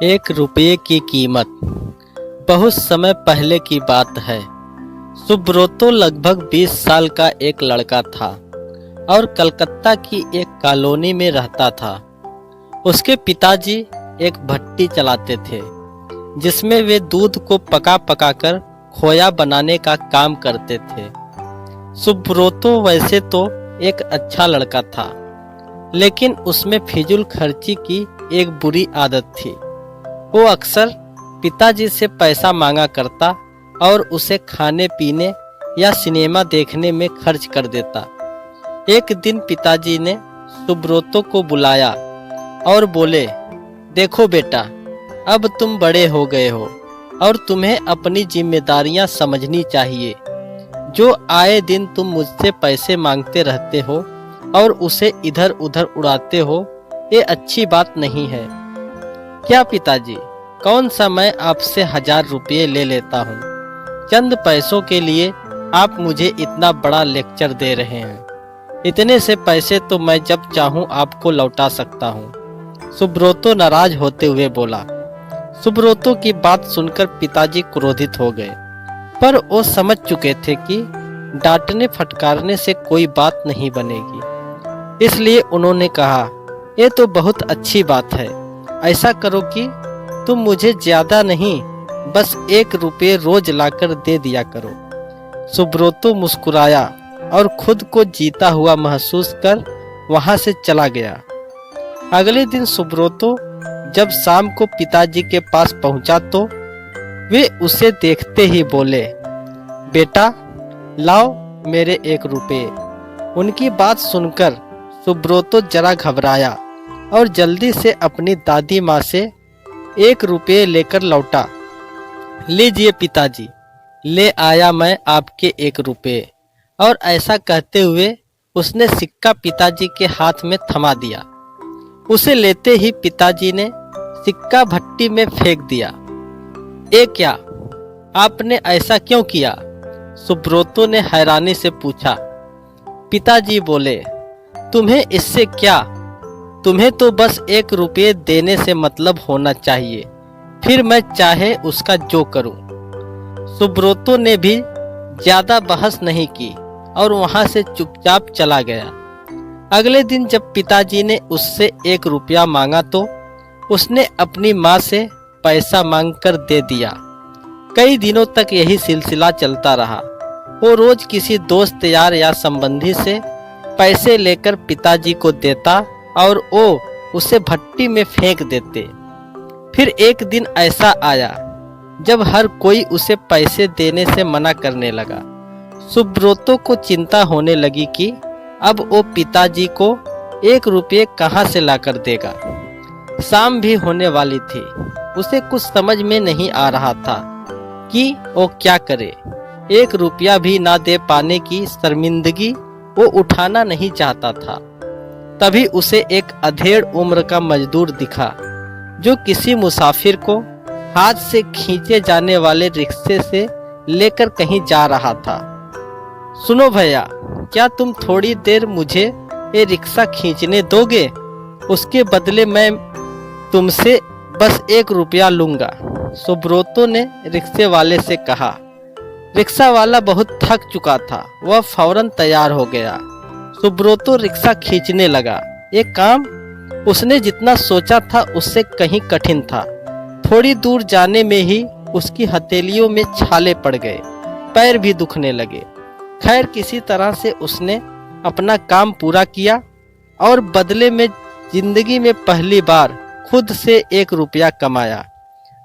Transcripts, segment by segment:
एक रुपये की कीमत। बहुत समय पहले की बात है। सुब्रतो लगभग 20 साल का एक लड़का था और कलकत्ता की एक कॉलोनी में रहता था। उसके पिताजी एक भट्टी चलाते थे जिसमें वे दूध को पका पका कर खोया बनाने का काम करते थे। सुब्रतो वैसे तो एक अच्छा लड़का था, लेकिन उसमें फिजूल खर्ची की एक बुरी आदत थी। वो अक्सर पिताजी से पैसा मांगा करता और उसे खाने पीने या सिनेमा देखने में खर्च कर देता। एक दिन पिताजी ने सुब्रतो को बुलाया और बोले, देखो बेटा, अब तुम बड़े हो गए हो और तुम्हें अपनी जिम्मेदारियां समझनी चाहिए। जो आए दिन तुम मुझसे पैसे मांगते रहते हो और उसे इधर उधर उड़ाते हो, ये अच्छी बात नहीं है। क्या पिताजी, कौन सा मैं आपसे 1000 रुपये ले लेता हूँ? चंद पैसों के लिए आप मुझे इतना बड़ा लेक्चर दे रहे हैं। इतने से पैसे तो मैं जब चाहूँ आपको लौटा सकता हूँ। सुब्रतो नाराज होते हुए बोला। सुब्रतो की बात सुनकर पिताजी क्रोधित हो गए, पर वो समझ चुके थे कि डांटने फटकारने से कोई बात नहीं बनेगी। इसलिए उन्होंने कहा, ये तो बहुत अच्छी बात है। ऐसा करो कि तुम मुझे ज्यादा नहीं, बस 1 रुपये रोज लाकर दे दिया करो। सुब्रतो मुस्कुराया और खुद को जीता हुआ महसूस कर वहां से चला गया। अगले दिन सुब्रतो जब शाम को पिताजी के पास पहुंचा तो वे उसे देखते ही बोले, बेटा लाओ मेरे 1 रुपये। उनकी बात सुनकर सुब्रतो जरा घबराया और जल्दी से अपनी दादी माँ से 1 रुपये लेकर लौटा। लीजिए पिताजी, ले आया मैं आपके 1 रुपये। और ऐसा कहते हुए उसने सिक्का पिताजी के हाथ में थमा दिया। उसे लेते ही पिताजी ने सिक्का भट्टी में फेंक दिया। ये क्या, आपने ऐसा क्यों किया? सुब्रतो ने हैरानी से पूछा। पिताजी बोले, तुम्हें इससे क्या? तुम्हें तो बस 1 रुपये देने से मतलब होना चाहिए, फिर मैं चाहे उसका जो करूं। सुब्रतो ने भी ज्यादा बहस नहीं की और वहां से चुपचाप चला गया। अगले दिन जब पिताजी ने उससे 1 रुपया मांगा तो उसने अपनी माँ से पैसा मांगकर दे दिया। कई दिनों तक यही सिलसिला चलता रहा। वो रोज किसी दोस्त यार या संबंधी से पैसे लेकर पिताजी को देता और वो उसे भट्टी में फेंक देते। फिर एक दिन ऐसा आया जब हर कोई उसे पैसे देने से मना करने लगा। सुब्रतो को चिंता होने लगी कि अब वो पिताजी को 1 रुपये कहाँ से लाकर देगा। शाम भी होने वाली थी। उसे कुछ समझ में नहीं आ रहा था कि वो क्या करे। 1 रुपया भी ना दे पाने की शर्मिंदगी वो उठाना नहीं चाहता था। तभी उसे एक अधेड़ उम्र का मजदूर दिखा जो किसी मुसाफिर को हाथ से खींचे जाने वाले रिक्शे से लेकर कहीं जा रहा था। सुनो भैया, क्या तुम थोड़ी देर मुझे ये रिक्शा खींचने दोगे? उसके बदले मैं तुमसे बस 1 रुपया लूंगा। सुब्रतो ने रिक्शे वाले से कहा। रिक्शा वाला बहुत थक चुका था, वह फौरन तैयार हो गया। सुब्रतो रिक्शा खींचने लगा। ये काम उसने जितना सोचा था उससे कहीं कठिन था। थोड़ी दूर जाने में ही उसकी हथेलियों में छाले पड़ गए, पैर भी दुखने लगे। खैर किसी तरह से उसने अपना काम पूरा किया और बदले में जिंदगी में पहली बार खुद से 1 रुपया कमाया।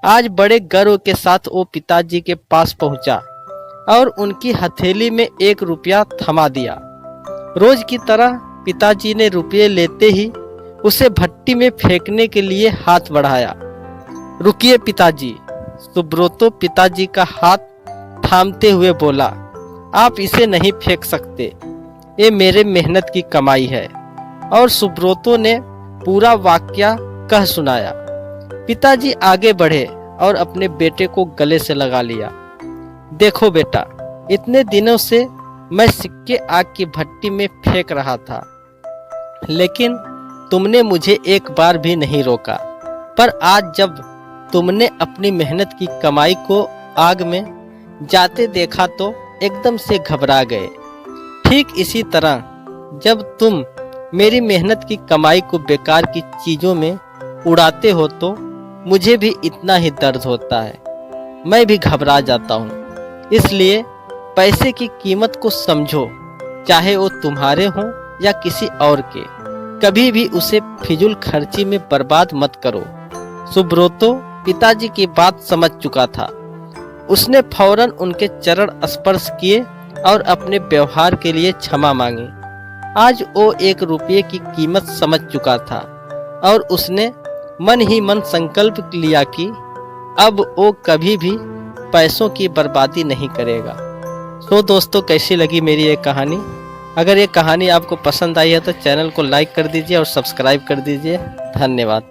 आज बड़े गर्व के साथ वो पिताजी के पास पहुंचा और उनकी हथेली में 1 रुपया थमा दिया। रोज की तरह पिताजी ने रुपये लेते ही उसे भट्टी में फेंकने के लिए हाथ बढ़ाया। रुकिए पिताजी, सुब्रतो पिताजी का हाथ थामते हुए बोला, आप इसे नहीं फेंक सकते, ये मेरे मेहनत की कमाई है। और सुब्रतो ने पूरा वाकया कह सुनाया। पिताजी आगे बढ़े और अपने बेटे को गले से लगा लिया। देखो बेटा, इतने दिनों से मैं सिक्के आग की भट्टी में फेंक रहा था, लेकिन तुमने मुझे एक बार भी नहीं रोका। पर आज जब तुमने अपनी मेहनत की कमाई को आग में जाते देखा तो एकदम से घबरा गए। ठीक इसी तरह जब तुम मेरी मेहनत की कमाई को बेकार की चीज़ों में उड़ाते हो तो मुझे भी इतना ही दर्द होता है, मैं भी घबरा जाता हूँ। इसलिए पैसे की कीमत को समझो, चाहे वो तुम्हारे हों या किसी और के। कभी भी उसे फिजूल खर्ची में बर्बाद मत करो। सुब्रतो पिताजी की बात समझ चुका था। उसने फौरन उनके चरण स्पर्श किए और अपने व्यवहार के लिए क्षमा मांगी। आज वो 1 रुपये की कीमत समझ चुका था और उसने मन ही मन संकल्प लिया कि अब वो कभी भी पैसों की बर्बादी नहीं करेगा। तो दोस्तों, कैसी लगी मेरी ये कहानी? अगर ये कहानी आपको पसंद आई है तो चैनल को लाइक कर दीजिए और सब्सक्राइब कर दीजिए। धन्यवाद।